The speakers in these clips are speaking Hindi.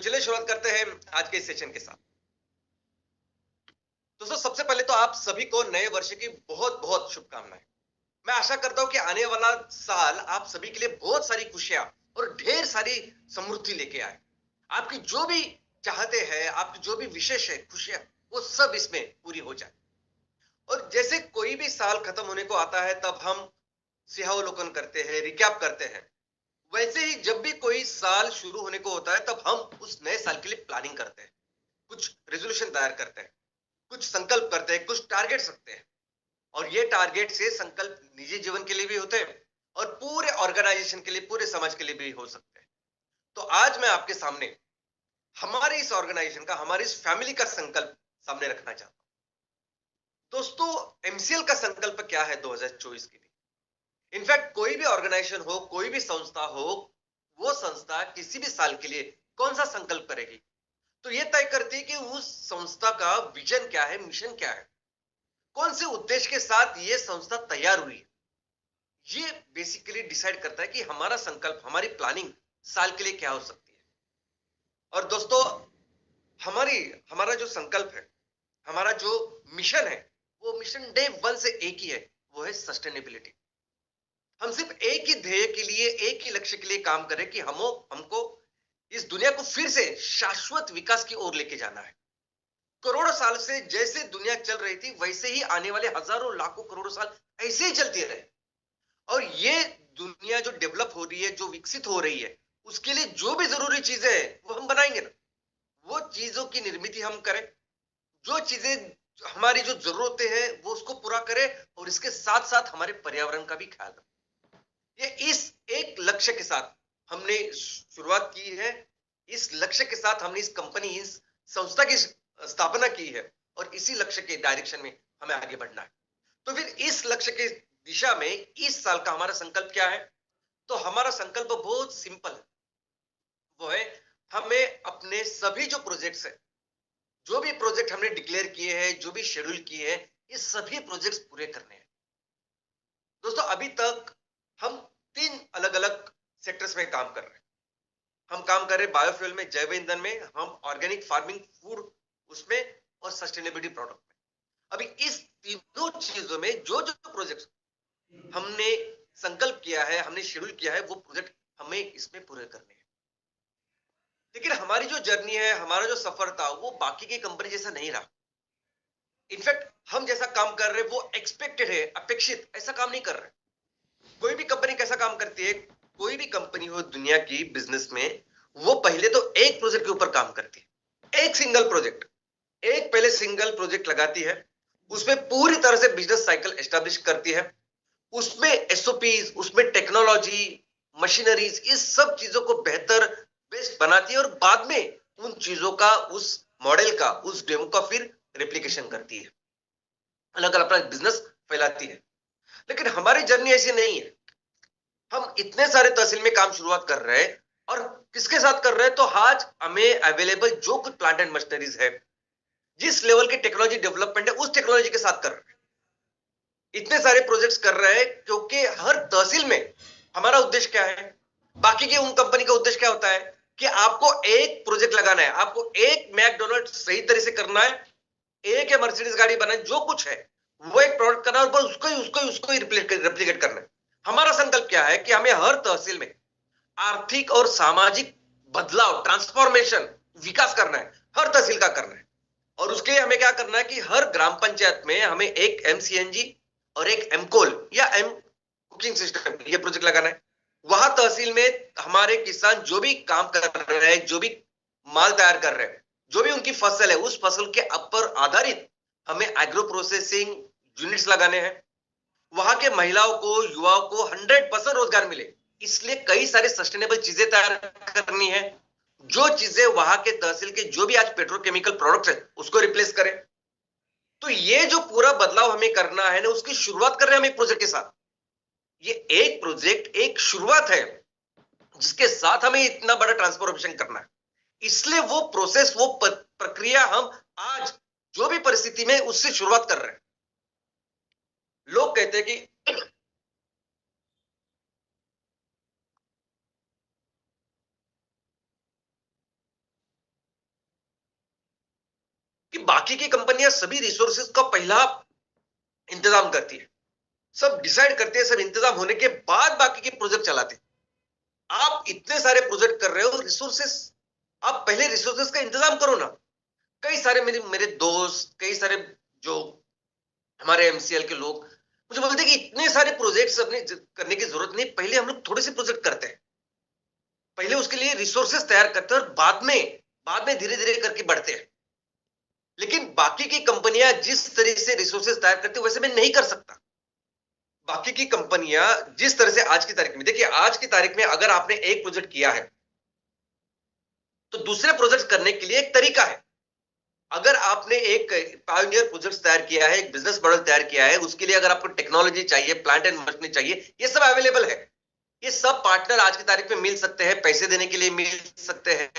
तो चलिए शुरुआत करते हैं आज के इस सेशन के साथ। दोस्तों, सबसे पहले तो आप सभी को नए वर्ष की बहुत बहुत शुभकामनाएं। मैं आशा करता हूं कि आने वाला साल आप सभी के लिए बहुत सारी खुशियां और ढेर सारी समृद्धि लेके आए। आपकी जो भी चाहते हैं, आपकी जो भी विशेष है खुशियां, वो सब इसमें पूरी हो जाए। और जैसे कोई भी साल खत्म होने को आता है तब हम सिंहावलोकन करते हैं, रिकैप करते हैं, वैसे ही जब भी कोई साल शुरू होने को होता है तब हम उस नए साल के लिए प्लानिंग करते हैं, कुछ रेजोल्यूशन तैयार करते हैं, कुछ संकल्प करते हैं, कुछ टारगेट्स रखते हैं। और ये टारगेट से संकल्प निजी जीवन के लिए भी होते हैं और पूरे ऑर्गेनाइजेशन के लिए, पूरे समाज के लिए भी हो सकते हैं। तो आज मैं आपके सामने हमारे इस ऑर्गेनाइजेशन का, हमारी इस फैमिली का संकल्प सामने रखना चाहता हूं। दोस्तों, एमसीएल का संकल्प क्या है 2024 के लिए? इनफैक्ट कोई भी ऑर्गेनाइजेशन हो, कोई भी संस्था हो, वो संस्था किसी भी साल के लिए कौन सा संकल्प करेगी, तो ये तय करती है कि उस संस्था का विजन क्या है, मिशन क्या है, कौन से उद्देश्य के साथ ये संस्था तैयार हुई है। ये बेसिकली डिसाइड करता है कि हमारा संकल्प, हमारी प्लानिंग साल के लिए क्या हो सकती है। और दोस्तों, हमारा जो संकल्प है, हमारा जो मिशन है, वो मिशन डे वन से एक ही है, वो है सस्टेनेबिलिटी। हम सिर्फ एक ही ध्येय के लिए, एक ही लक्ष्य के लिए काम करें कि हमको इस दुनिया को फिर से शाश्वत विकास की ओर लेके जाना है। करोड़ों साल से जैसे दुनिया चल रही थी वैसे ही आने वाले हजारों लाखों करोड़ों साल ऐसे ही चलती रहे। और ये दुनिया जो डेवलप हो रही है, जो विकसित हो रही है, उसके लिए जो भी जरूरी चीजें हैं वो हम बनाएंगे ना। वो चीजों की निर्मित हम करें, जो चीजें हमारी जो जरूरतें हैं वो उसको पूरा करें, और इसके साथ साथ हमारे पर्यावरण का भी ख्याल रखें। ये इस एक लक्ष्य के साथ हमने शुरुआत की है। इस लक्ष्य के साथ हमने इस कंपनी, इस संस्था की स्थापना की है, और इसी लक्ष्य के डायरेक्शन में हमें आगे बढ़ना है। तो फिर इस लक्ष्य के दिशा में इस साल का हमारा संकल्प क्या है? तो हमारा संकल्प बहुत सिंपल है। वो है, हमें अपने सभी जो प्रोजेक्ट्स है, जो भी प्रोजेक्ट हमने डिक्लेयर किए हैं, जो भी शेड्यूल किए हैं, ये सभी प्रोजेक्ट्स पूरे करने हैं। दोस्तों, अभी तक हम 3 अलग-अलग सेक्टर्स में काम कर रहे हैं। हम काम कर रहे हैं बायोफ्यूल में, जैव ईंधन में, हम ऑर्गेनिक फार्मिंग, फूड उसमें, और सस्टेनेबिलिटी प्रोडक्ट में। अभी इस तीनों चीजों में जो जो प्रोजेक्ट हमने संकल्प किया है, हमने शेड्यूल किया है, वो प्रोजेक्ट हमें इसमें पूरे करने हैं। लेकिन हमारी जो जर्नी है, हमारा जो सफर था, वो बाकी की कंपनी जैसा नहीं रहा। इनफैक्ट हम जैसा काम कर रहे हैं वो एक्सपेक्टेड है, अपेक्षित ऐसा काम नहीं कर रहे। कोई भी कंपनी कैसा काम करती है? कोई भी कंपनी हो दुनिया की बिजनेस में, वो पहले तो एक प्रोजेक्ट के ऊपर काम करती है। एक सिंगल प्रोजेक्ट, एक पहले सिंगल प्रोजेक्ट लगाती है, उसमें पूरी तरह से बिजनेस साइकिल एस्टेब्लिश करती है, उसमें एसओपीज, उसमें टेक्नोलॉजी, मशीनरीज, इस सब चीजों को बेहतर, बेस्ट बनाती है, और बाद में उन चीजों का, उस मॉडल का, उस डेमो का फिर रेप्लिकेशन करती है, अलग अलग अपना बिजनेस फैलाती है। लेकिन हमारी जर्नी ऐसी नहीं है। हम इतने सारे तहसील में काम शुरुआत कर रहे हैं, और किसके साथ कर रहे हैं? तो आज हमें अवेलेबल जो कुछ प्लांट एंड मशीनरीज है, जिस लेवल की टेक्नोलॉजी डेवलपमेंट है, उस टेक्नोलॉजी के साथ कर रहे हैं। इतने सारे प्रोजेक्ट्स कर रहे हैं क्योंकि हर तहसील में हमारा उद्देश्य क्या है? बाकी की उन कंपनी का उद्देश्य क्या होता है कि आपको एक प्रोजेक्ट लगाना है, आपको एक मैकडोनल्ड सही तरह से करना है, एक या मर्सिडीज गाड़ी बनाए, जो कुछ है वो एक प्रोडक्ट करना है, और बस उसको ही रेप्लिकेट करना है। हमारा संकल्प क्या है कि हमें हर तहसील में आर्थिक और सामाजिक बदलाव, ट्रांसफॉर्मेशन, विकास करना है, हर तहसील का करना है। और उसके लिए हमें क्या करना है कि हर ग्राम पंचायत में हमें एक एमसीएनजी और एक एमकोल या एम कुकिंग सिस्टम, ये प्रोजेक्ट लगाना है। वहां तहसील में हमारे किसान जो भी काम कर रहे हैं, जो भी माल तैयार कर रहे हैं, जो भी उनकी फसल है, उस फसल के ऊपर आधारित हमें एग्रो प्रोसेसिंग यूनिट्स लगाने हैं। वहां के महिलाओं को, युवाओं को 100% रोजगार मिले, इसलिए कई सारे सस्टेनेबल चीजें तैयार करनी है। जो चीजें वहां के तहसील के जो भी आज पेट्रोकेमिकल प्रोडक्ट्स है, उसको रिप्लेस करें। तो ये जो पूरा बदलाव हमें करना है ना, उसकी शुरुआत कर रहे हैं हम एक प्रोजेक्ट के साथ। ये एक प्रोजेक्ट एक शुरुआत है, जिसके साथ हमें इतना बड़ा ट्रांसफॉर्मेशन करना है। इसलिए वो प्रोसेस, वो प्रक्रिया हम आज जो भी परिस्थिति में उससे शुरुआत कर रहे हैं। लोग कहते हैं कि कि बाकी की कंपनियां सभी रिसोर्सेज का पहला इंतजाम करती है, सब डिसाइड करते हैं, सब इंतजाम होने के बाद बाकी के प्रोजेक्ट चलाते हैं। आप इतने सारे प्रोजेक्ट कर रहे हो, रिसोर्सेस, आप पहले रिसोर्सेस का इंतजाम करो ना। कई सारे मेरे मेरे दोस्त, कई सारे जो हमारे एमसीएल के लोग मुझे बोलते हैं कि इतने सारे प्रोजेक्ट्स अपने करने की जरूरत नहीं, पहले हम लोग थोड़े से प्रोजेक्ट करते हैं, पहले उसके लिए रिसोर्सेस तैयार करते हैं और बाद में धीरे धीरे करके बढ़ते हैं। लेकिन बाकी की कंपनियां जिस तरह से रिसोर्सेस तैयार करती है वैसे मैं नहीं कर सकता। बाकी की कंपनियां जिस तरह से आज की तारीख में, देखिए आज की तारीख में अगर आपने एक प्रोजेक्ट किया है तो दूसरे प्रोजेक्ट करने के लिए एक तरीका है। अगर आपने एक पायोनियर प्रोजेक्ट तैयार किया है, एक बिजनेस मॉडल तैयार किया है, उसके लिए अगर आपको टेक्नोलॉजी चाहिए, प्लांट एंड मशीनरी चाहिए, ये सब अवेलेबल है। ये सब पार्टनर आज की तारीख में मिल सकते हैं, पैसे देने के लिए मिल सकते हैं,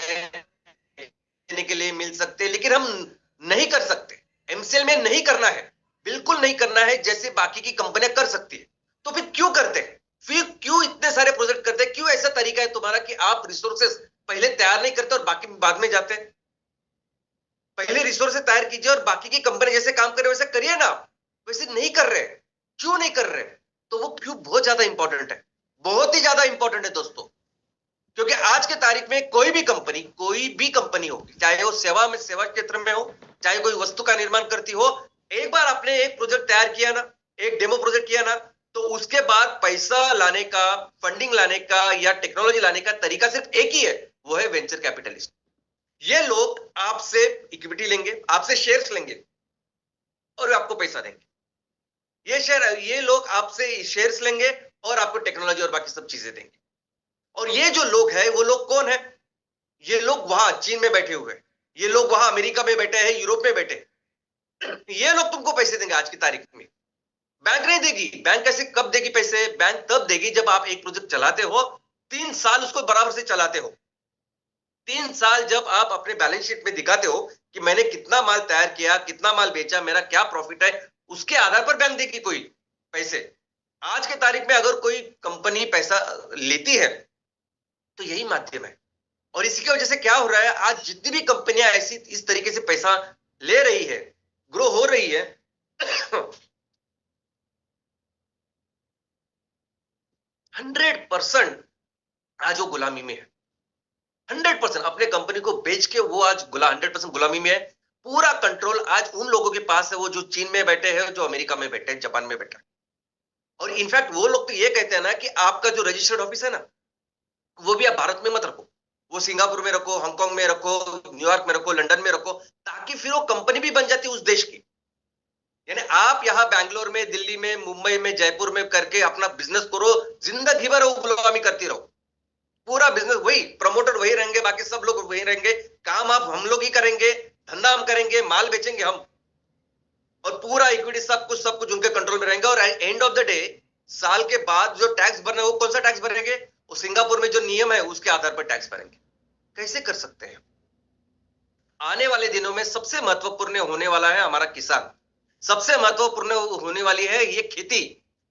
देने के लिए मिल सकते हैं, लेकिन हम नहीं कर सकते। एमसीएल में नहीं करना है, बिल्कुल नहीं करना है जैसे बाकी की कंपनियां कर सकती है। तो फिर क्यों करते हैं? फिर क्यों इतने सारे प्रोजेक्ट करते हैं? क्यों ऐसा तरीका है तुम्हारा कि आप रिसोर्सेस पहले तैयार नहीं करते और बाकी बाद में जाते हैं? पहले रिसोर्सेस तैयार कीजिए और बाकी की कंपनी जैसे काम करे वैसे करिए ना। वैसे नहीं कर रहे। क्यों नहीं कर रहे? तो वो क्यों बहुत ज्यादा इंपॉर्टेंट है, बहुत ही ज्यादा इंपॉर्टेंट है दोस्तों। क्योंकि आज के तारीख में कोई भी कंपनी होगी, चाहे वो सेवा क्षेत्र में हो, चाहे कोई वस्तु का निर्माण करती हो, एक बार आपने एक प्रोजेक्ट तैयार किया ना, एक डेमो प्रोजेक्ट किया ना, तो उसके बाद पैसा लाने का, फंडिंग लाने का या टेक्नोलॉजी लाने का तरीका सिर्फ एक ही है, वो है वेंचर कैपिटलिस्ट। ये लोग आपसे इक्विटी लेंगे, आपसे शेयर्स लेंगे और आपको पैसा देंगे। ये लोग आपसे शेयर्स लेंगे और आपको टेक्नोलॉजी और बाकी सब चीजें देंगे। और ये जो लोग हैं वो लोग कौन है? ये लोग वहां चीन में बैठे हुए, ये लोग वहां अमेरिका में बैठे हैं, यूरोप में बैठे। ये लोग तुमको पैसे देंगे आज की तारीख में। बैंक नहीं देगी। बैंक कैसे, कब देगी पैसे? बैंक तब देगी जब आप एक प्रोजेक्ट चलाते हो, 3 साल उसको बराबर से चलाते हो। 3 साल जब आप अपने बैलेंस शीट में दिखाते हो कि मैंने कितना माल तैयार किया, कितना माल बेचा, मेरा क्या प्रॉफिट है, उसके आधार पर बैंक देगी कोई पैसे। आज के तारीख में अगर कोई कंपनी पैसा लेती है तो यही माध्यम है। और इसी की वजह से क्या हो रहा है, आज जितनी भी कंपनियां ऐसी इस तरीके से पैसा ले रही है, ग्रो हो रही है, 100% आज वो गुलामी में है। 100% अपने कंपनी को बेच के वो आज 100% गुलामी में है। पूरा कंट्रोल आज उन लोगों के पास है, वो जो चीन में बैठे हैं, जो अमेरिका में बैठे हैं, जापान में बैठे हैं। और इनफैक्ट वो लोग तो ये कहते हैं ना कि आपका जो रजिस्टर्ड ऑफिस है ना, वो भी आप भारत में मत रखो, वो सिंगापुर में रखो, हांगकांग में रखो, न्यूयॉर्क में रखो, लंदन में रखो, ताकि फिर वो कंपनी भी बन जाती है उस देश की। यानी आप यहाँ बैंगलोर में, दिल्ली में, मुंबई में, जयपुर में करके अपना बिजनेस करो, जिंदगी भर वो गुलामी करती रहो। पूरा बिजनेस वही, प्रमोटर वही रहेंगे, बाकी सब लोग वही रहेंगे, काम आप हम लोग ही करेंगे, धंधा हम करेंगे, माल बेचेंगे हम, और पूरा इक्विटी सब कुछ उनके कंट्रोल में रहेंगे। और एंड ऑफ द डे साल के बाद जो टैक्स भरना है वो कौन सा टैक्स भरेंगे? वो सिंगापुर में जो नियम है उसके आधार पर टैक्स भरेंगे। कैसे कर सकते हैं? आने वाले दिनों में सबसे महत्वपूर्ण होने वाला है हमारा किसान, सबसे महत्वपूर्ण होने वाली है ये खेती,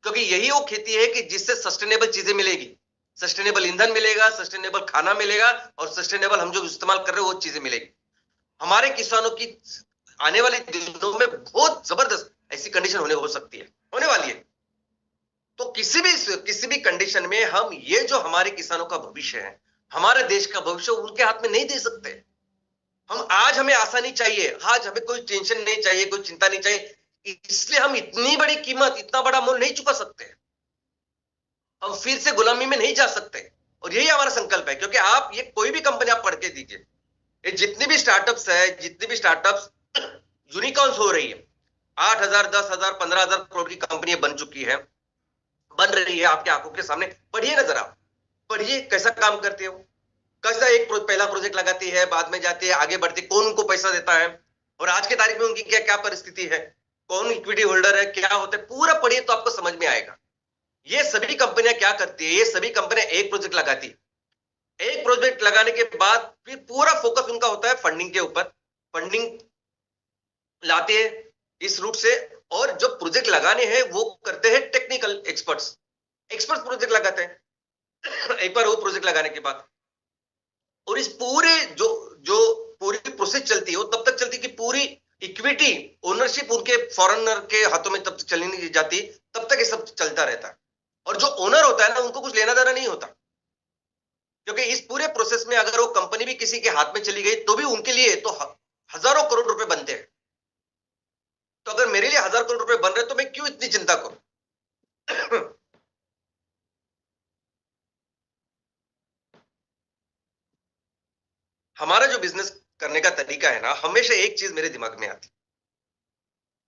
क्योंकि यही वो खेती है कि जिससे सस्टेनेबल चीजें मिलेगी, सस्टेनेबल ईंधन मिलेगा, सस्टेनेबल खाना मिलेगा, और सस्टेनेबल हम जो इस्तेमाल कर रहे हैं वो चीजें मिलेगी। हमारे किसानों की आने वाले दिनों में बहुत जबरदस्त ऐसी कंडीशन हो सकती है, होने वाली है। तो किसी भी कंडीशन में हम ये जो हमारे किसानों का भविष्य है, हमारे देश का भविष्य, उनके हाथ में नहीं दे सकते। हम आज हमें आसानी चाहिए, आज हमें कोई टेंशन नहीं चाहिए, कोई चिंता नहीं चाहिए, इसलिए हम इतनी बड़ी कीमत, इतना बड़ा मूल्य नहीं चुका सकते। हम फिर से गुलामी में नहीं जा सकते, और यही हमारा संकल्प है। क्योंकि आप ये कोई भी कंपनी आप पढ़ के दीजिए, ये जितनी भी स्टार्टअप्स है, जितनी भी स्टार्टअप्स यूनिकॉर्न्स हो रही है, 8,000, 10,000, 15,000 करोड़ की कंपनियां बन चुकी है, बन रही है आपके आंखों के सामने। पढ़िए ना जरा, पढ़िए कैसा काम करते हो, कैसा एक पहला प्रोजेक्ट लगाती है, बाद में जाती है, आगे बढ़ती, कौन उनको पैसा देता है, और आज के तारीख में उनकी क्या क्या परिस्थिति है, कौन इक्विटी होल्डर है, क्या होता है, पूरा पढ़िए तो आपको समझ में आएगा। ये सभी कंपनियां क्या करती है, ये सभी कंपनियां एक प्रोजेक्ट लगाती है, एक प्रोजेक्ट लगाने के बाद फिर पूरा फोकस उनका होता है फंडिंग के ऊपर, फंडिंग लाते हैं इस रूट से, और जो प्रोजेक्ट लगाने हैं वो करते हैं टेक्निकल एक्सपर्ट्स प्रोजेक्ट लगाते हैं एक बार वो प्रोजेक्ट लगाने के बाद, और इस पूरे जो जो पूरी प्रोसेस चलती है वो तब तक चलती है कि पूरी प्रॉपर्टी ओनरशिप उनके फॉरेनर के हाथों में तब तक चली नहीं जाती, तब तक ये सब चलता रहता है। और जो ओनर होता है ना, उनको कुछ लेना देना नहीं होता, क्योंकि इस पूरे प्रोसेस में अगर वो कंपनी भी किसी के हाथ में चली गई तो भी उनके लिए तो हजारों करोड़ रुपए बनते हैं। तो अगर मेरे लिए 1000 करोड़ रुपए बन रहे तो मैं क्यों इतनी चिंता करूं? हमारा जो बिजनेस करने का तरीका है ना, हमेशा एक चीज मेरे दिमाग में आती,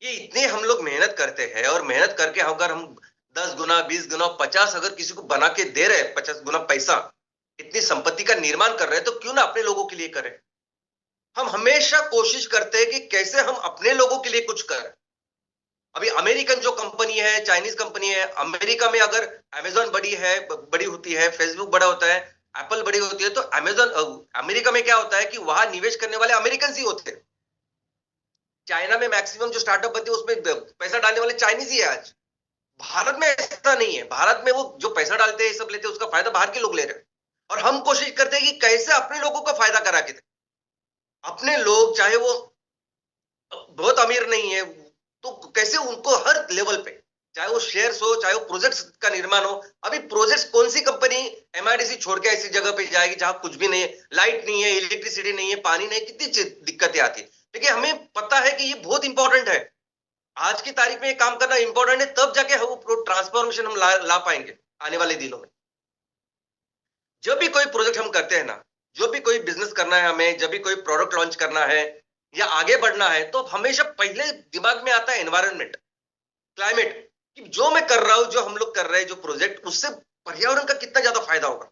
ये इतने हम लोग मेहनत करते हैं और मेहनत करके अगर हम 10 गुना 20 गुना 50 अगर किसी को बना के दे रहे हैं, 50 गुना पैसा, इतनी संपत्ति का निर्माण कर रहे हैं, तो क्यों ना अपने लोगों के लिए करें। हम हमेशा कोशिश करते हैं कि कैसे हम अपने लोगों के लिए कुछ करें। अभी अमेरिकन जो कंपनी है, चाइनीज कंपनी है, अमेरिका में अगर अमेजॉन बड़ी होती है, फेसबुक बड़ा होता है, एप्पल बड़ी होती है, तो अमेजॉन अमेरिका में क्या होता है कि वहां निवेश करने वाले अमेरिकन ही होते हैं। चाइना में मैक्सिमम जो स्टार्टअप बनते हैं उसमें पैसा डालने वाले चाइनीज ही है आज। भारत में ऐसा नहीं है, भारत में वो जो पैसा डालते हैं, सब लेते हैं, उसका फायदा बाहर के लोग ले रहे हैं। और हम कोशिश करते हैं कि कैसे अपने लोगों का फायदा करा के दें। अपने लोग चाहे वो बहुत अमीर नहीं है, तो कैसे उनको हर लेवल पे, चाहे वो शेयर्स हो, चाहे वो प्रोजेक्ट्स का निर्माण हो। अभी प्रोजेक्ट्स कौन सी कंपनी एमआईडीसी छोड़ के ऐसी जगह पे जाएगी जहां कुछ भी नहीं है, लाइट नहीं है, इलेक्ट्रिसिटी नहीं है, पानी नहीं है, कितनी दिक्कतें आती है। लेकिन हमें पता है कि ये बहुत इंपॉर्टेंट है, आज की तारीख में ये काम करना इंपॉर्टेंट है, तब जाके वो ट्रांसफॉर्मेशन हम ला पाएंगे आने वाले दिनों में। जब भी कोई प्रोजेक्ट हम करते हैं ना, जो भी कोई बिजनेस करना है हमें, जब भी कोई प्रोडक्ट लॉन्च करना है या आगे बढ़ना है, तो हमेशा पहले दिमाग में आता है एनवायरनमेंट, क्लाइमेट, कि जो मैं कर रहा हूं, जो हम लोग कर रहे हैं, जो प्रोजेक्ट, उससे पर्यावरण का कितना ज्यादा फायदा होगा।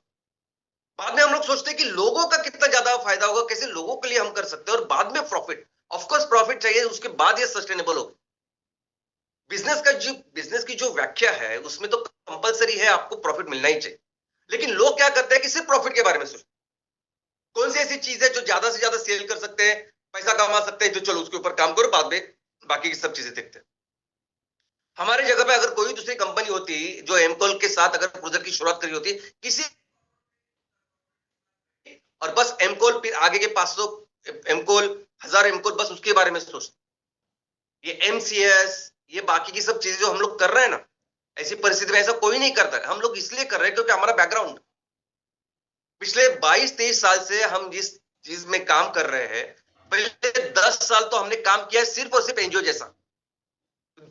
बाद में हम लोग सोचते हैं कि लोगों का कितना ज्यादा फायदा होगा, कैसे लोगों के लिए हम कर सकते हैं, और बाद में प्रॉफिट। ऑफकोर्स प्रॉफिट चाहिए, उसके बाद ये सस्टेनेबल होगा। बिजनेस की जो व्याख्या है, उसमें तो कंपलसरी है, आपको प्रॉफिट मिलना ही चाहिए। लेकिन लोग क्या करते हैं कि सिर्फ प्रॉफिट के बारे में सोचते, कौन सी ऐसी चीज है जो ज्यादा से ज्यादा सेल कर सकते हैं, पैसा कमा सकते हैं, तो चलो उसके ऊपर काम करो, बाद में बाकी की सब चीजें देखते हैं। हमारी जगह पे अगर कोई दूसरी कंपनी होती जो एमकॉल के साथ अगर प्रोजेक्ट की शुरुआत करी होती, किसी और बस एमकॉल, फिर आगे के 500 एमकॉल, 1000 एमकॉल, बस उसके बारे में सोचते। ये एमसीएस, ये बाकी की सब चीजें जो हम लोग कर रहे हैं ना, ऐसी परिस्थिति में ऐसा कोई नहीं करता। हम लोग इसलिए कर रहे हैं क्योंकि हमारा बैकग्राउंड पिछले 22-23 साल से हम जिस चीज में काम कर रहे हैं, पहले 10 साल तो हमने काम किया है सिर्फ और सिर्फ एनजीओ जैसा।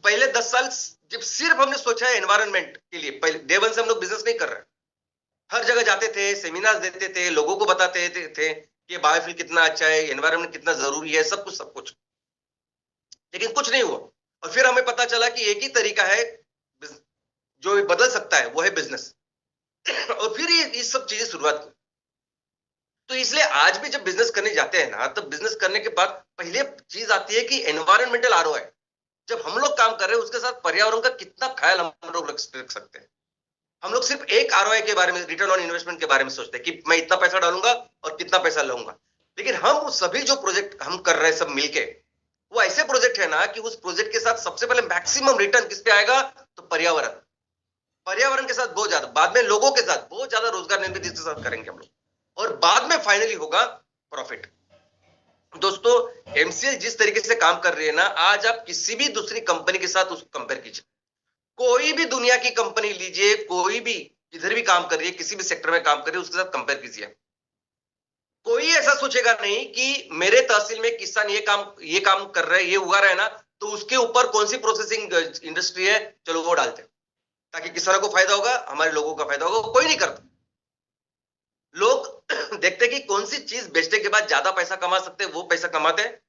पहले 10 साल जब सिर्फ हमने सोचा है एनवायरनमेंट के लिए, पहले डे वन से हम लोग बिजनेस नहीं कर रहे। हर जगह जाते थे, सेमिनार देते थे, लोगों को बताते थे कि बायोफ्यूल कितना अच्छा है, एनवायरनमेंट कितना जरूरी है, सब कुछ। लेकिन कुछ नहीं हुआ। और फिर हमें पता चला कि एक ही तरीका है जो बदल सकता है, वो है बिजनेस। और फिर ये सब चीजें शुरुआत की। तो इसलिए आज भी जब बिजनेस करने जाते हैं ना, तब बिजनेस करने के बाद पहले चीज आती है कि एनवायरमेंटल आरओआई। जब हम लोग काम कर रहे हैं, उसके साथ पर्यावरण का कितना ख्याल हम लोग रख सकते हैं। हम लोग सिर्फ एक आरओआई के बारे में, रिटर्न ऑन इन्वेस्टमेंट के बारे में सोचते हैं कि मैं इतना पैसा डालूंगा और कितना पैसा लाऊंगा। लेकिन हम सभी जो प्रोजेक्ट हम कर रहे हैं सब मिलके, वो ऐसे प्रोजेक्ट है ना कि उस प्रोजेक्ट के साथ सबसे पहले मैक्सिमम रिटर्न किस पे आएगा, तो पर्यावरण के साथ बहुत ज्यादा, बाद में लोगों के साथ बहुत ज्यादा रोजगार निर्मित इसके साथ करेंगे हम लोग, और बाद में फाइनली होगा प्रॉफिट। दोस्तों, एमसीएल जिस तरीके से काम कर रही है ना, आज आप किसी भी दूसरी कंपनी के साथ उसको कंपेयर कीजिए, कोई भी दुनिया की कंपनी लीजिए, कोई भी इधर भी काम कर रही है, किसी भी सेक्टर में काम कर रही है, उसके साथ कंपेयर कीजिए। कोई ऐसा सोचेगा नहीं कि मेरे तहसील में किसान ये काम कर रहे हैं, ये उगा रहा है ना, तो उसके ऊपर कौन सी प्रोसेसिंग इंडस्ट्री है, चलो वो डालते हैं, ताकि किसानों को फायदा होगा, हमारे लोगों का फायदा होगा। कोई नहीं करता। लोग देखते हैं कि कौन सी चीज बेचने के बाद ज्यादा पैसा कमा सकते हैं, वो पैसा कमाते हैं,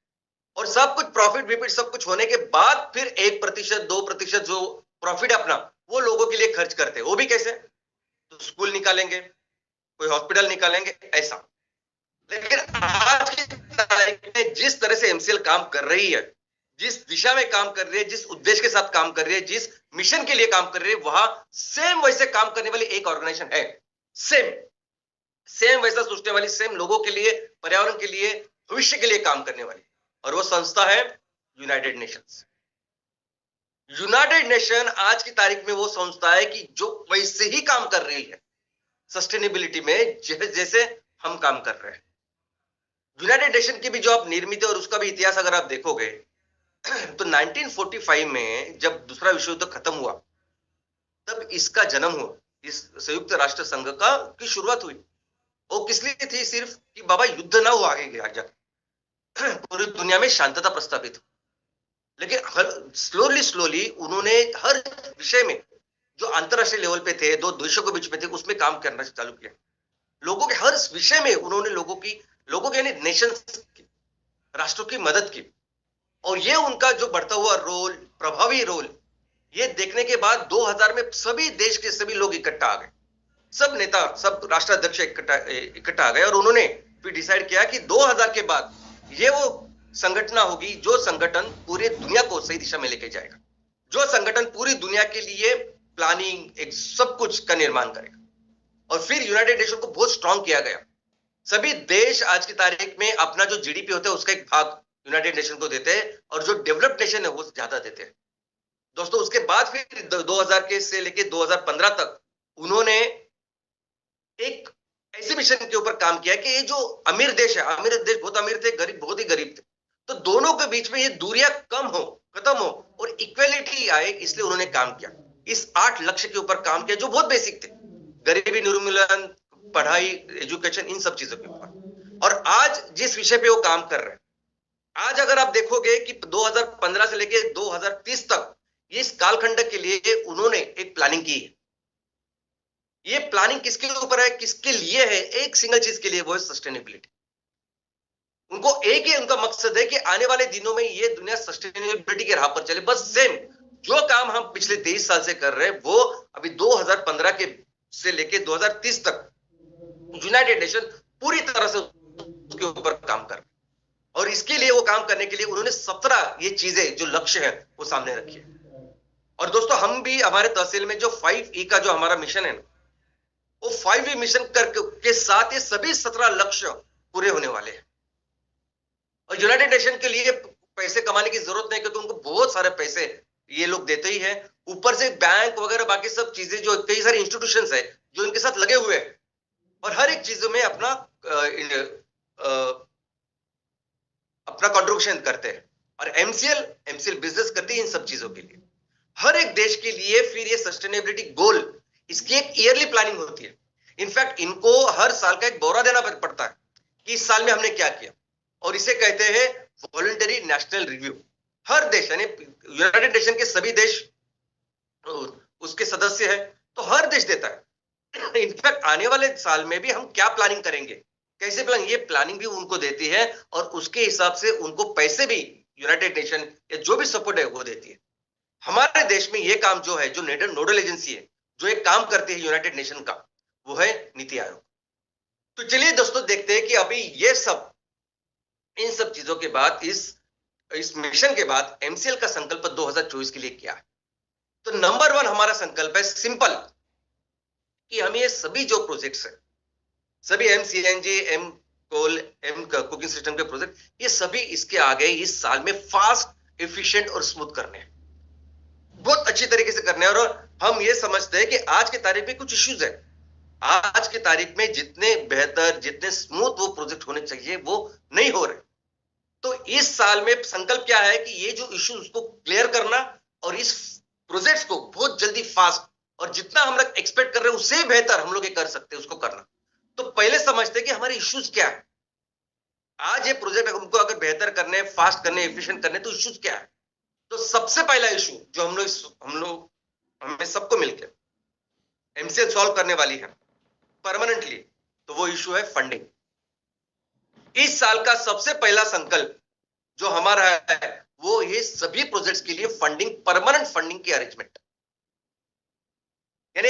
और सब कुछ प्रॉफिट विपिट सब कुछ होने के बाद फिर 1% 2% जो प्रॉफिट अपना, वो लोगों के लिए खर्च करते हैं। वो भी कैसे, तो स्कूल निकालेंगे, कोई हॉस्पिटल निकालेंगे, ऐसा। लेकिन आज की तारीख में जिस तरह से एमसीएल काम कर रही है, जिस दिशा में काम कर रही है, जिस उद्देश्य के साथ काम कर रही है, जिस मिशन के लिए काम कर रही है, वहां सेम वैसे काम करने वाली एक ऑर्गेनाइजेशन है, सेम वैसा सोचने वाली, सेम लोगों के लिए, पर्यावरण के लिए, भविष्य के लिए काम करने वाली, और वो संस्था है यूनाइटेड नेशंस। यूनाइटेड नेशन आज की तारीख में वो संस्था है कि जो वैसे ही काम कर रही है सस्टेनेबिलिटी में, जैसे हम काम कर रहे हैं। यूनाइटेड नेशन की भी जो आप निर्मित और उसका भी इतिहास अगर आप देखोगे, तो 1945 में जब दूसरा विश्व युद्ध खत्म हुआ, तब इसका जन्म हुआ, इस संयुक्त राष्ट्र संघ का की शुरुआत हुई। वो किस लिए थी? सिर्फ कि बाबा युद्ध ना हो आगे जाके, पूरी दुनिया में शांतता प्रस्तापित हो। लेकिन हर स्लोली स्लोली उन्होंने हर विषय में जो अंतरराष्ट्रीय लेवल पे थे, दो देशों के बीच में थे, उसमें काम करना चालू किया। लोगों के हर विषय में उन्होंने लोगों के यानी नेशंस की, राष्ट्रों की मदद की। और ये उनका जो बढ़ता हुआ रोल, प्रभावी रोल, ये देखने के बाद 2000 में सभी देश के सभी लोग इकट्ठा आ गए, सब नेता, सब राष्ट्राध्यक्ष इकट्ठा आ गए, और उन्होंने फिर डिसाइड किया कि 2000 के बाद ये वो संगठन होगी जो संगठन पूरी दुनिया को सही दिशा में लेके जाएगा, जो संगठन पूरी दुनिया के लिए प्लानिंग, एक सब कुछ का निर्माण करेगा। और फिर यूनाइटेड नेशन को बहुत स्ट्रांग किया गया। सभी देश आज की तारीख में अपना जो जीडीपी होता है उसका एक भाग यूनाइटेड नेशन को देते हैं, और जो डेवलप्ड नेशन है वो ज्यादा देते हैं। दोस्तों, उसके बाद फिर 2000 के से लेके 2015 तक उन्होंने एक ऐसे मिशन के ऊपर काम किया कि ये जो अमीर देश है, अमीर देश बहुत अमीर थे, गरीब बहुत ही गरीब थे, तो दोनों के बीच में ये दूरियां कम हो, खत्म हो और इक्वेलिटी आए, इसलिए उन्होंने काम किया। इस 8 लक्ष्य के ऊपर काम किया जो बहुत बेसिक थे, गरीबी निर्मूलन, पढ़ाई, एजुकेशन, इन सब चीजों के ऊपर। और आज जिस विषय पे वो काम कर रहे हैं, आज अगर आप देखोगे कि 2015 से लेके 2030 तक इस कालखंड के लिए उन्होंने एक प्लानिंग की है। ये प्लानिंग किसके ऊपर है, किसके लिए है? एक सिंगल चीज के लिए, वो है सस्टेनेबिलिटी। उनको एक ही उनका मकसद है कि आने वाले दिनों में ये दुनिया सस्टेनेबिलिटी के राह पर चले। बस सेम जो काम हम पिछले 23 साल से कर रहे हैं, वो अभी 2015 के से लेके 2030 तक यूनाइटेड नेशन पूरी तरह से उसके ऊपर काम कर रहे हैं। और इसके लिए, वो काम करने के लिए उन्होंने 17 ये चीजें जो लक्ष्य है वो सामने रखी है। और दोस्तों, हम भी हमारे तहसील में जो 5E का जो हमारा मिशन है ना, वो 5E मिशन के साथ ये सभी 17 लक्ष्य पूरे होने वाले हैं। और यूनाइटेड नेशन के लिए पैसे कमाने की जरूरत नहीं, क्योंकि उनको बहुत सारे पैसे ये लोग देते ही हैं। ऊपर से बैंक वगैरह बाकी सब चीजें, जो कई सारे इंस्टीट्यूशंस है जो इनके साथ लगे हुए हैं, और हर एक चीजों में अपना कंट्रीब्यूशन करते हैं। और एमसीएल बिजनेस करती है इन सब चीजों के लिए। हर एक देश के लिए फिर ये सस्टेनेबिलिटी गोल, इसकी एक ईयरली प्लानिंग होती है। इनफैक्ट इनको हर साल का एक ब्यौरा देना पड़ता है कि इस साल में हमने क्या किया, और इसे कहते हैं वॉलंटरी नेशनल रिव्यू। हर देश, यानी यूनाइटेड नेशन के सभी देश उसके सदस्य है, तो हर देश देता है। इनफैक्ट आने वाले साल में भी हम क्या प्लानिंग करेंगे, कैसे प्लानिंग, ये प्लानिंग भी उनको देती है, और उसके हिसाब से उनको पैसे भी यूनाइटेड नेशन या जो भी सपोर्ट है वो देती है। हमारे देश में ये काम जो है, जो नोडल एजेंसी है जो एक काम करती है यूनाइटेड नेशन का, वो है नीति आयोग। तो चलिए दोस्तों, देखते हैं कि अभी ये सब, इन सब चीजों के बाद, इस मिशन के बाद एमसीएल का संकल्प 2024 के लिए क्या है। तो नंबर 1 हमारा संकल्प है सिंपल, कि हम ये सभी जो प्रोजेक्ट्स है, सभी MCNG, M coal, M cooking system के प्रोजेक्ट, ये सभी इसके आगे इस साल में फास्ट, एफिशिएंट और स्मूथ करने हैं, बहुत अच्छी तरीके से करने हैं। और हम ये समझते हैं कि आज की तारीख में कुछ इश्यूज है, आज की तारीख में जितने बेहतर, जितने स्मूथ वो प्रोजेक्ट होने चाहिए वो नहीं हो रहे। तो इस साल में संकल्प क्या है कि ये जो इश्यूज को क्लियर करना, और इस प्रोजेक्ट्स को बहुत जल्दी, फास्ट, और जितना हम लोग एक्सपेक्ट कर रहे हैं उससे बेहतर हम लोग ये कर सकते हैं, उसको करना। तो पहले समझते हैं कि हमारे इश्यूज क्या है। आज ये प्रोजेक्ट हमको अगर बेहतर करने, फास्ट करने, एफिशिएंट करने, तो इश्यूज क्या है। तो सबसे पहला इशू जो हमें सबको मिलकर एमसीएल सॉल्व करने वाली है परमानेंटली, तो वो इशू है फंडिंग। इस साल का सबसे पहला संकल्प जो हमारा है, वो ये सभी प्रोजेक्ट्स के लिए फंडिंग, परमानेंट फंडिंग की अरेंजमेंट। यानी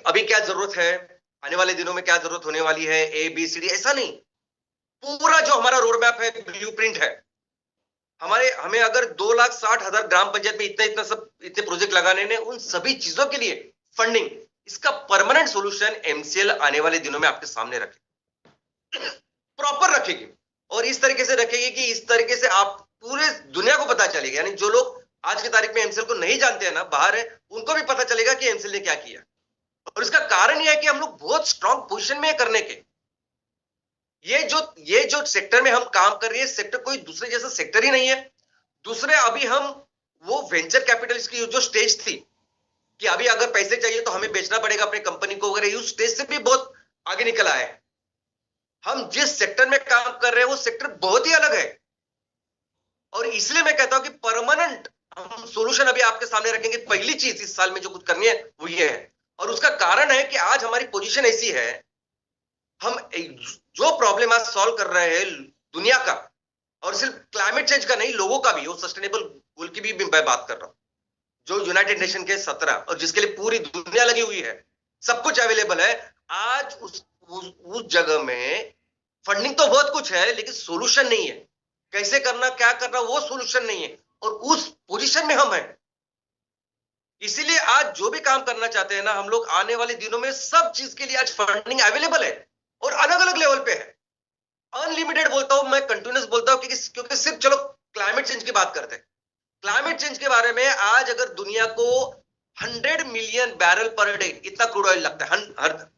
अभी क्या जरूरत है, आने वाले दिनों में क्या जरूरत होने वाली है, ABCD, ऐसा नहीं। पूरा जो हमारा रोड मैप है, ब्लूप्रिंट है, हमें अगर 2,60,000 ग्राम पंचायत में इतने प्रोजेक्ट लगाने ने, उन सभी चीजों के लिए फंडिंग, इसका परमानेंट सॉल्यूशन एमसीएल आने वाले दिनों में आपके सामने रखे, प्रॉपर रखेगी, और इस तरीके से रखेगी कि इस तरीके से आप पूरे दुनिया को पता चलेगा। यानी जो लोग आज की तारीख में एमसीएल को नहीं जानते हैं ना, बाहर है, उनको भी पता चलेगा कि एमसीएल ने क्या किया। और इसका कारण यह है कि हम लोग बहुत स्ट्रांग पोजीशन में है करने के। ये जो सेक्टर में हम काम कर रहे हैं, सेक्टर कोई दूसरे जैसा सेक्टर ही नहीं है। दूसरे, अभी हम वो वेंचर कैपिटलिस्ट की जो स्टेज थी कि अभी अगर पैसे चाहिए तो हमें बेचना पड़ेगा अपनी कंपनी को वगैरह, उस स्टेज से भी बहुत आगे निकल आए हैं। हम जिस सेक्टर में काम कर रहे हैं वो सेक्टर बहुत ही अलग है, और इसलिए मैं कहता हूं कि परमानेंट हम सॉल्यूशन अभी आपके सामने रखेंगे। पहली चीज इस साल में जो कुछ करनी है वो ये है, और उसका कारण है कि आज हमारी पोजीशन ऐसी है, हम जो प्रॉब्लम आज सॉल्व कर रहे हैं दुनिया का, और सिर्फ क्लाइमेट चेंज का नहीं, लोगों का भी, वो सस्टेनेबल गोल की भी मैं बात कर रहा हूं, जो यूनाइटेड नेशन के 17 और जिसके लिए पूरी दुनिया लगी हुई है, सब कुछ अवेलेबल है। आज उस जगह में फंडिंग तो बहुत कुछ है, लेकिन सॉल्यूशन नहीं है। कैसे करना, क्या करना, वो सॉल्यूशन नहीं है, और उस पोजीशन में हम हैं। इसीलिए आज जो भी काम करना चाहते हैं ना हम लोग, आने वाले दिनों में सब चीज के लिए आज फंडिंग अवेलेबल है, और अलग अलग लेवल पे है। अनलिमिटेड बोलता हूं मैं, कंटिन्यूस बोलता हूं, क्योंकि सिर्फ चलो क्लाइमेट चेंज की बात करते हैं। क्लाइमेट चेंज के बारे में आज अगर दुनिया को 100 मिलियन बैरल पर डे इतना क्रूड ऑयल लगता है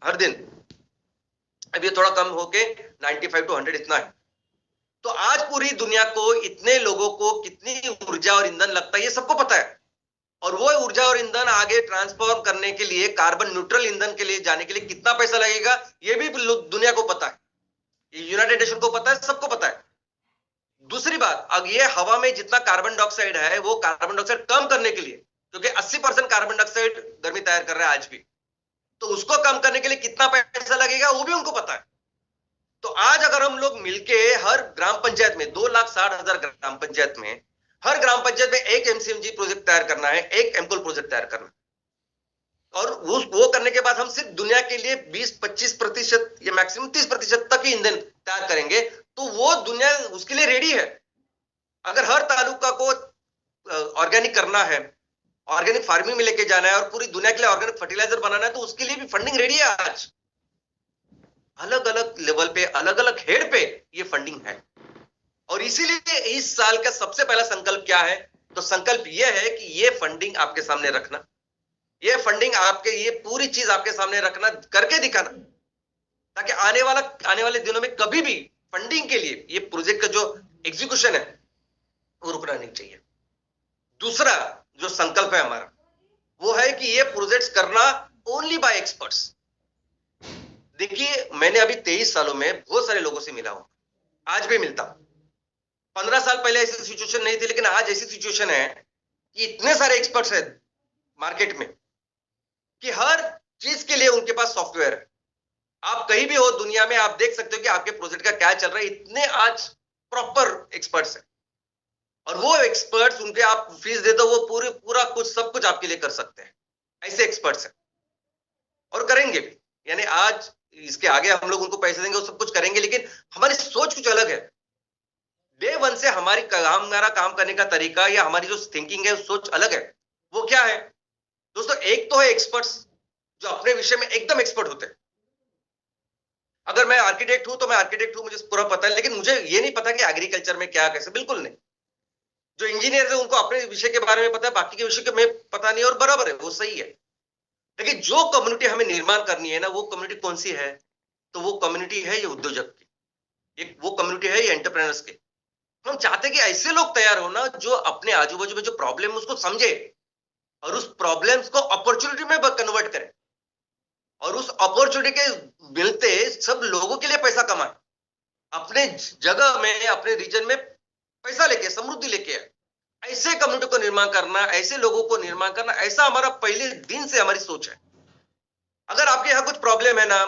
हर दिन, अभी थोड़ा कम होके 95 टू 100 इतना है, तो आज पूरी दुनिया को, इतने लोगों को कितनी ऊर्जा और ईंधन लगता है ये सबको पता है। और वो ऊर्जा और ईंधन आगे ट्रांसफॉर्म करने के लिए, कार्बन न्यूट्रल ईंधन के लिए जाने के लिए कितना पैसा लगेगा ये भी दुनिया को पता है, यूनाइटेड नेशन को पता है, सबको पता है। दूसरी बात, अब ये हवा में जितना कार्बन डाइऑक्साइड है वो कार्बन डाइऑक्साइड कम करने के लिए, क्योंकि 80% कार्बन डाइऑक्साइड गर्मी तैयार कर रहा है आज भी, तो उसको कम करने के लिए कितना पैसा लगेगा वो भी उनको पता है। तो आज अगर हम लोग मिलके हर ग्राम पंचायत में 2,60,000 ग्राम पंचायत में, हर ग्राम पंचायत में एक एमसीएमजी प्रोजेक्ट तैयार करना है, एक एमकोल प्रोजेक्ट तैयार करना है, और वो करने के बाद हम सिर्फ दुनिया के लिए 20-25% या मैक्सिमम 30% तक ही ईंधन तैयार करेंगे, तो वो दुनिया उसके लिए रेडी है। अगर हर तालुका को ऑर्गेनिक करना है, ऑर्गेनिक फार्मिंग में लेके जाना है, और पूरी दुनिया के लिए ऑर्गेनिक फर्टिलाइजर बनाना है, तो उसके लिए भी फंडिंग रेडी है आज। अलग अलग लेवल पे, अलग अलग हेड पे ये फंडिंग है। और इसीलिए इस साल का सबसे पहला संकल्प क्या है, तो संकल्प ये है कि ये फंडिंग आपके सामने रखना, ये फंडिंग आपके, ये पूरी चीज आपके सामने रखना, करके दिखाना, ताकि आने वाले दिनों में कभी भी फंडिंग के लिए ये प्रोजेक्ट का जो एग्जीक्यूशन है वो रुकना नहीं चाहिए। दूसरा जो संकल्प है हमारा वो है कि ये प्रोजेक्ट्स करना ओनली बाय एक्सपर्ट्स। देखिए, मैंने अभी 23 सालों में बहुत सारे लोगों से मिला हूं, आज भी मिलता हूं। 15 साल पहले ऐसी सिचुएशन नहीं थी, लेकिन आज ऐसी सिचुएशन है कि इतने सारे एक्सपर्ट्स हैं मार्केट में कि हर चीज के लिए उनके पास सॉफ्टवेयर है। आप कहीं भी हो दुनिया में, आप देख सकते हो कि आपके प्रोजेक्ट का क्या चल रहा है। इतने आज प्रॉपर एक्सपर्ट्स हैं, और वो एक्सपर्ट्स, उनके आप फीस दे दो, वो पूरा कुछ सब कुछ आपके लिए कर सकते हैं। ऐसे एक्सपर्ट्स हैं, और करेंगे भी। यानी आज इसके आगे हम लोग उनको पैसे देंगे, वो सब कुछ करेंगे, लेकिन हमारी सोच कुछ अलग है। डे वन से हमारा काम करने का तरीका या हमारी जो थिंकिंग है, सोच अलग है। वो क्या है दोस्तों? एक तो है एक्सपर्ट्स जो अपने विषय में एकदम एक्सपर्ट होते हैं। अगर मैं आर्किटेक्ट हूं तो मैं आर्किटेक्ट हूं, मुझे पूरा पता है, लेकिन मुझे ये नहीं पता कि एग्रीकल्चर में क्या कैसे, बिल्कुल नहीं। जो इंजीनियर है उनको अपने विषय के बारे में पता है, बाकी के विषय के में पता नहीं, और बराबर है, वो सही है। लेकिन जो कम्युनिटी हमें निर्माण करनी है ना, वो कम्युनिटी कौन सी है? तो वो कम्युनिटी है ये उद्योजक की, एक वो कम्युनिटी है ये एंटरप्रेन्योर्स की। हम चाहते हैं कि ऐसे लोग तैयार हो ना, जो अपने आजू बाजू में जो प्रॉब्लम है उसको समझे, और उस प्रॉब्लम्स को अपॉर्चुनिटी में कन्वर्ट करे, और उस अपॉर्चुनिटी के मिलते सब लोगों के लिए पैसा कमाए, अपने जगह में, अपने रीजन में पैसा लेके, समृद्धि लेके आए। ऐसे कम्युनिटी को निर्माण करना, ऐसे लोगों को निर्माण करना, ऐसा हमारा पहले दिन से हमारी सोच है। अगर आपके यहाँ कुछ प्रॉब्लम है ना,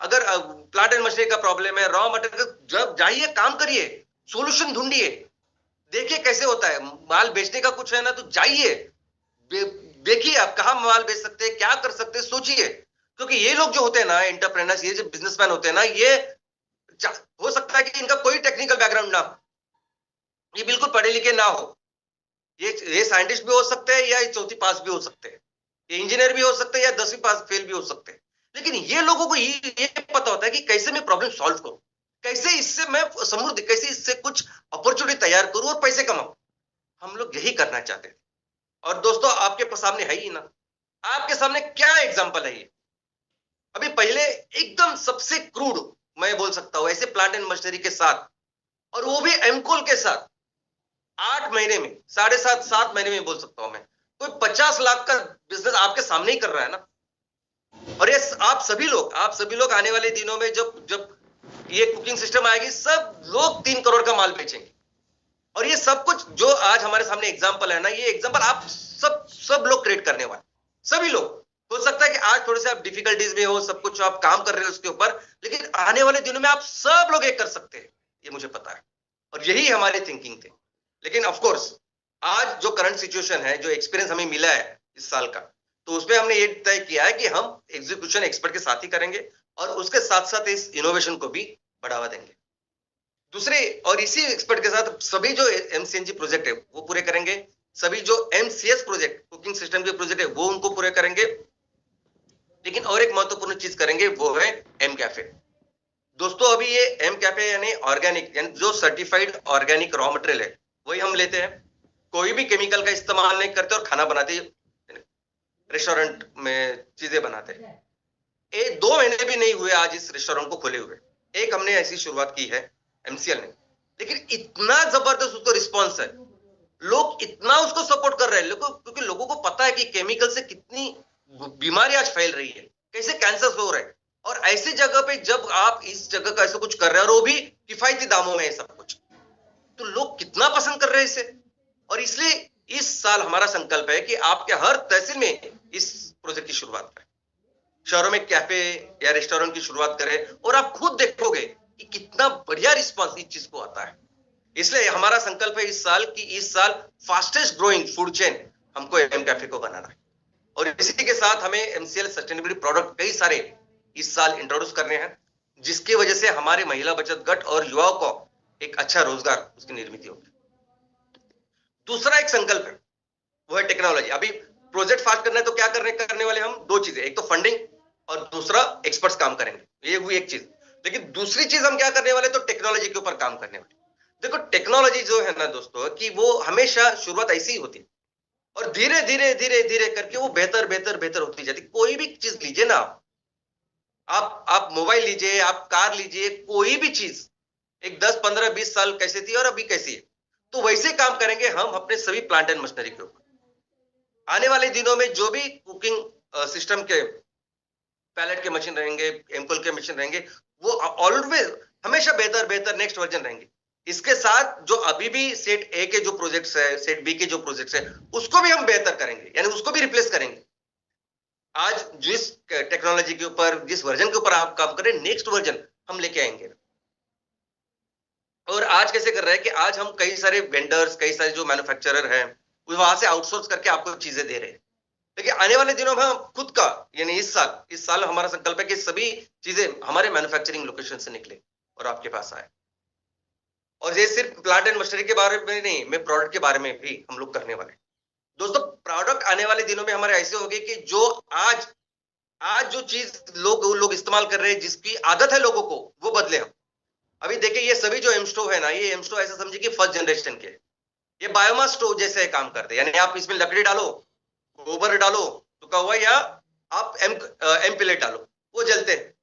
अगर प्लांट एंड मशीनरी का प्रॉब्लम है, रॉ मटेरियल, जब जाइए काम करिए, सोल्यूशन ढूंढिए, देखिए कैसे होता है। माल बेचने का कुछ है ना, तो जाइए, देखिए आप कहाँ माल बेच सकते हैं, क्या कर सकते हैं, सोचिए। क्योंकि ये लोग जो होते हैं ना, एंटरप्रेन्योर्स, ये जो बिजनेसमैन होते हैं ना, ये हो सकता है कि इनका कोई टेक्निकल बैकग्राउंड ना हो, ये बिल्कुल पढ़े लिखे ना हो, ये साइंटिस्ट भी हो सकते हैं या चौथी पास भी हो सकते हैं, ये इंजीनियर भी हो सकते हैं या 10वीं पास फेल भी हो सकते हैं, लेकिन ये लोगों को ये पता होता है कि कैसे मैं प्रॉब्लम सॉल्व करूं, कैसे इससे मैं समृद्धि, कैसे इससे कुछ अपॉर्चुनिटी तैयार करूं और पैसे कमाऊं। हम लोग यही करना चाहते हैं। और दोस्तों, आपके सामने है ही ना, आपके सामने क्या एग्जाम्पल है ये। अभी पहले एकदम सबसे क्रूड मैं बोल सकता हूं, ऐसे प्लांट एंड मशीनरी के साथ, और वो भी एमकोल के साथ, 8 महीने में, 7.5 महीने में बोल सकता हूं मैं, कोई 50 लाख का बिजनेस आपके सामने ही कर रहा है ना। और ये आप सभी लोग आने वाले दिनों में जब जब ये कुकिंग सिस्टम आएगी, सब लोग 3 करोड़ का माल बेचेंगे। और ये सब कुछ जो आज हमारे सामने एग्जाम्पल है ना, ये एग्जाम्पल आप सब लोग क्रिएट करने वाले, सभी लोग। हो सकता है कि आज थोड़े से आप डिफिकल्टीज में हो, सब कुछ आप काम कर रहे हो उसके ऊपर, लेकिन आने वाले दिनों में आप सब लोग ये कर सकते हैं, ये मुझे पता है। और यही हमारी थिंकिंग थी। लेकिन ऑफ कोर्स आज जो करंट सिचुएशन है, जो एक्सपीरियंस हमें मिला है इस साल का, तो उसमें हमने ये तय किया है कि हम एग्जीक्यूशन एक्सपर्ट के साथ ही करेंगे और उसके साथ साथ इस इनोवेशन को भी बढ़ावा देंगे। दूसरे, और इसी एक्सपर्ट के साथ सभी जो एमसीएनजी प्रोजेक्ट है वो पूरे करेंगे, सभी जो एमसीएस प्रोजेक्ट कुकिंग सिस्टम के प्रोजेक्ट है वो उनको पूरे करेंगे। लेकिन और एक महत्वपूर्ण चीज करेंगे, वो है एम कैफे। दोस्तों, अभी ये एम कैफे यानी ऑर्गेनिक, यानी जो सर्टिफाइड ऑर्गेनिक रॉ मटेरियल है वही हम लेते हैं, कोई भी केमिकल का इस्तेमाल नहीं करते और खाना बनाते, रेस्टोरेंट में चीजें बनाते हैं। 2 महीने भी नहीं हुए आज इस रेस्टोरेंट को खोले हुए, एक हमने ऐसी शुरुआत की है एमसीएल ने, लेकिन इतना जबरदस्त उसको रिस्पॉन्स है, लोग इतना उसको सपोर्ट कर रहे हैं, क्योंकि लोगों को पता है कि केमिकल से कितनी बीमारी आज फैल रही है, कैसे कैंसर हो रहे हैं। और ऐसी जगह पे जब आप इस जगह का ऐसा कुछ कर रहे हैं और वो भी किफायती दामों में है सब कुछ, तो लोग कितना पसंद कर रहे हैं इसे। और इसलिए इस साल हमारा संकल्प है कि आपके हर तहसील में इस प्रोजेक्ट की शुरुआत करें, शहरों में कैफे या रेस्टोरेंट की शुरुआत करें, और आप खुद देखोगे कि कितना बढ़िया रिस्पांस इस चीज को आता है। इसलिए हमारा संकल्प है इस साल कि इस साल फास्टेस्ट ग्रोइंग फूड चेन हमको एम कैफे को बनाना है। और इसी के साथ हमें एमसीएल सस्टेनेबिलिटी प्रोडक्ट कई सारे इस साल इंट्रोड्यूस करने हैं, जिसकी वजह से हमारे महिला बचत गट और युवाओं को एक अच्छा रोजगार उसकी निर्मित होगी। दूसरा एक संकल्प है, वो है टेक्नोलॉजी। अभी प्रोजेक्ट फास्ट करना है तो क्या करने वाले हम, 2 चीजें, एक तो फंडिंग और दूसरा एक्सपर्ट्स काम करेंगे, ये हुई एक चीज। लेकिन दूसरी चीज हम क्या करने वाले, तो टेक्नोलॉजी के ऊपर काम करने वाले। देखो, टेक्नोलॉजी जो है ना दोस्तों, कि वो हमेशा शुरुआत ऐसी ही होती है और धीरे धीरे धीरे धीरे करके वो बेहतर बेहतर बेहतर होती जाती। कोई भी चीज लीजिए ना, आप मोबाइल लीजिए, आप कार लीजिए, कोई भी चीज एक 10 15 20 साल कैसे थी और अभी कैसी है, तो वैसे काम करेंगे हम अपने सभी प्लांट एंड मशीनरी के ऊपर। आने वाले दिनों में जो भी कुकिंग सिस्टम के पैलेट के मशीन रहेंगे, एम्पल के मशीन रहेंगे, वो ऑलवेज हमेशा बेहतर बेहतर नेक्स्ट वर्जन रहेंगे। इसके साथ जो अभी भी सेट ए के जो प्रोजेक्ट्स है, सेट बी के जो प्रोजेक्ट्स है, उसको भी हम बेहतर करेंगे, यानी उसको भी रिप्लेस करेंगे। आज जिस टेक्नोलॉजी के ऊपर, जिस वर्जन के ऊपर आप काम कर रहे हैं, नेक्स्ट वर्जन हम लेके आएंगे। और आज कैसे कर रहे हैं कि आज हम कई सारे वेंडर्स, कई सारे जो मैन्युफैक्चरर हैं, वहां से आउटसोर्स करके आपको चीजें दे रहे हैं। लेकिन आने वाले दिनों में हम खुद का, यानी इस साल हमारा संकल्प है कि सभी चीजें हमारे मैन्युफैक्चरिंग लोकेशन से निकले और आपके पास आए। और ये सिर्फ प्लांट एंड मशीनरी के बारे में नहीं, मैं प्रोडक्ट के बारे में भी हम लोग करने वाले हैं। दोस्तों, प्रोडक्ट आने वाले दिनों में हमारे ऐसे होंगे कि जो आज आज जो चीज लोग इस्तेमाल कर रहे हैं, जिसकी आदत है लोगों को, वो बदले हम। अभी देखिए, ये सभी जो एम स्टोव है ना, ये एम स्टोव ऐसा समझिए कि फर्स्ट जनरेशन के, ये बायोमास स्टोव जैसे काम करते हैं। यानी आप इसमें लकड़ी डालो, गोबर डालो तो क्या हुआ, या आप एम पिलेट डालो, वो जलते हैं।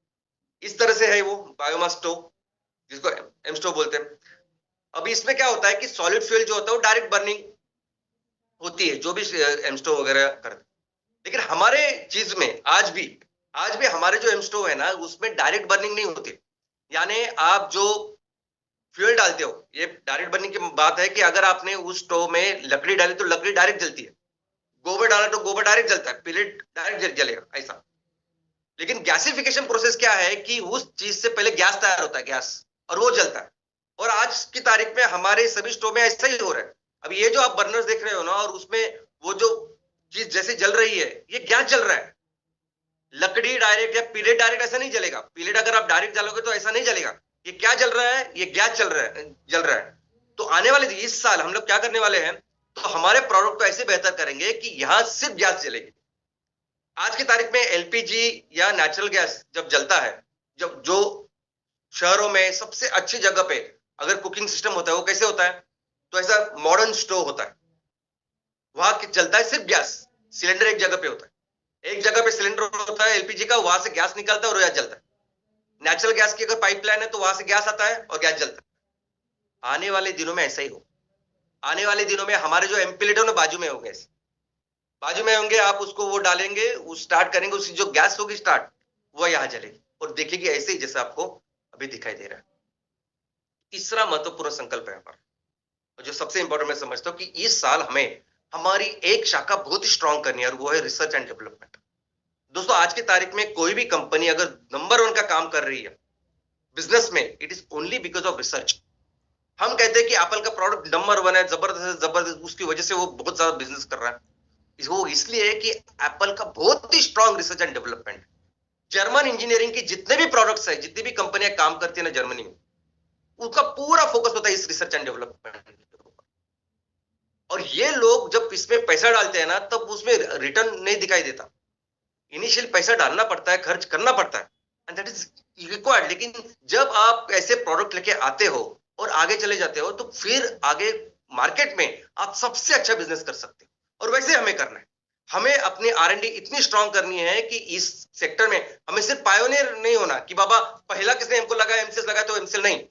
इस तरह से है वो बायोमास स्टोव, जिसको एम स्टोव बोलते हैं। अभी इसमें क्या होता है कि सॉलिड फ्यूल जो होता है वो डायरेक्ट बर्निंग होती है, जो भी एम स्टोव वगैरह करते। लेकिन हमारे चीज में आज भी हमारे जो एम स्टोव है ना, उसमें डायरेक्ट बर्निंग नहीं होती। यानी आप जो फ्यूल डालते हो, ये डायरेक्ट बर्निंग की बात है कि अगर आपने उस स्टोव में लकड़ी डाली तो लकड़ी डायरेक्ट जलती है, गोबर डाला तो गोबर डायरेक्ट जलता है, पिलेट डायरेक्ट जलेगा, ऐसा। लेकिन गैसिफिकेशन प्रोसेस क्या है कि उस चीज से पहले गैस तैयार होता है, गैस, और वो जलता है। और आज की तारीख में हमारे सभी स्टोव में ऐसा ही हो रहा है। अब ये जो आप बर्नर्स देख रहे हो ना, और उसमें वो जो चीज जैसे जल रही है, ये गैस जल रहा है। लकड़ी डायरेक्ट या पिलेट डायरेक्ट ऐसा नहीं जलेगा। पिलेट अगर आप डायरेक्ट जलोगे तो ऐसा नहीं जलेगा। ये क्या जल रहा है, ये गैस जल रहा है। तो आने वाले इस साल हम लोग क्या करने वाले हैं, तो हमारे प्रोडक्ट को ऐसे बेहतर करेंगे कि यहां सिर्फ गैस जलेगी। आज की तारीख में एलपीजी या नेचुरल गैस जब जलता है, जब जो शहरों में सबसे अच्छी जगह पे अगर कुकिंग सिस्टम होता है, वो कैसे होता है, तो ऐसा मॉडर्न स्टोव होता है, वहां चलता है सिर्फ गैस। सिलेंडर एक जगह पे होता है, एक जगह पे सिलेंडर होता है एलपीजी का, वहां से गैस निकलता है और गैस जलता है। नेचुरल गैस की अगर पाइपलाइन है तो वहां से गैस आता है और गैस जलता है। आने वाले दिनों में ऐसा ही हो। आने वाले दिनों में हमारे जो एम्पिलेटर में बाजू में होंगे, आप उसको वो डालेंगे, वो स्टार्ट करेंगे, उसकी जो गैस होगी स्टार्ट, वो यहाँ जलेगी और देखिए ऐसे ही जैसे आपको अभी दिखाई दे रहा है। तीसरा महत्वपूर्ण संकल्प है हमारा, जो सबसे इंपॉर्टेंट मैं समझता हूँ कि इस साल हमें हमारी एक शाखा बहुत ही स्ट्रांग करनी है और वो है रिसर्च एंड डेवलपमेंट। दोस्तों आज की तारीख में कोई भी कंपनी अगर नंबर वन का काम कर रही है बिजनेस में, it is only because of research. हम कहते हैं कि एप्पल का प्रोडक्ट नंबर वन है, जबरदस्त जबरदस्त, उसकी वजह से वो बहुत ज्यादा बिजनेस कर रहा है। वो इसलिए है कि एप्पल का बहुत ही strong research and development. German engineering की जितने भी प्रोडक्ट्स है, जितनी भी कंपनियां काम करती है ना जर्मनी में, उसका पूरा फोकस होता है इस रिसर्च एंड डेवलपमेंट के ऊपर। और ये लोग जब इसमें पैसा डालते हैं ना, तब उसमें रिटर्न नहीं दिखाई देता। इनिशियल पैसा डालना पड़ता है, खर्च करना पड़ता है, एंड दैट इज रिक्वायर्ड। लेकिन जब आप ऐसे प्रोडक्ट लेके आते हो और आगे चले जाते हो, तो फिर आगे मार्केट में आप सबसे अच्छा बिजनेस कर सकते हो। और वैसे हमें करना है, हमें अपनी R&D इतनी स्ट्रांग करनी है कि इस सेक्टर में हमें सिर्फ पायोनियर नहीं होना कि बाबा पहला किसने हमको लगाया, एमसीएस लगाया तो एमसीएल नहीं,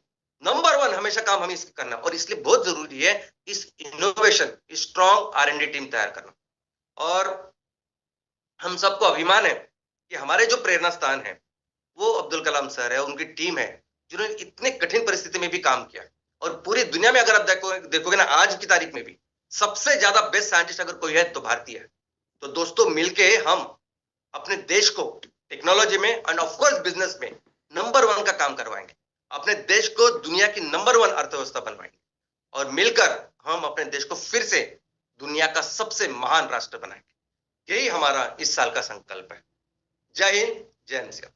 नंबर वन हमेशा काम हमें इसका करना। और इसलिए बहुत जरूरी है इस इनोवेशन, स्ट्रांग R&D टीम तैयार करना। और हम सबको अभिमान है कि हमारे जो प्रेरणा स्थान है वो अब्दुल कलाम सर है, उनकी टीम है, जिन्होंने इतने कठिन परिस्थिति में भी काम किया। और पूरी दुनिया में अगर आप देखोगे ना, आज की तारीख में भी सबसे ज्यादा बेस्ट साइंटिस्ट अगर कोई है तो भारतीय है। तो दोस्तों मिलके हम अपने देश को टेक्नोलॉजी में एंड ऑफ कोर्स बिजनेस में नंबर वन का काम करवाएंगे, अपने देश को दुनिया की नंबर वन अर्थव्यवस्था बनवाएंगे, और मिलकर हम अपने देश को फिर से दुनिया का सबसे महान राष्ट्र बनाएंगे। यही हमारा इस साल का संकल्प है। जय हिंद, जय हिंद।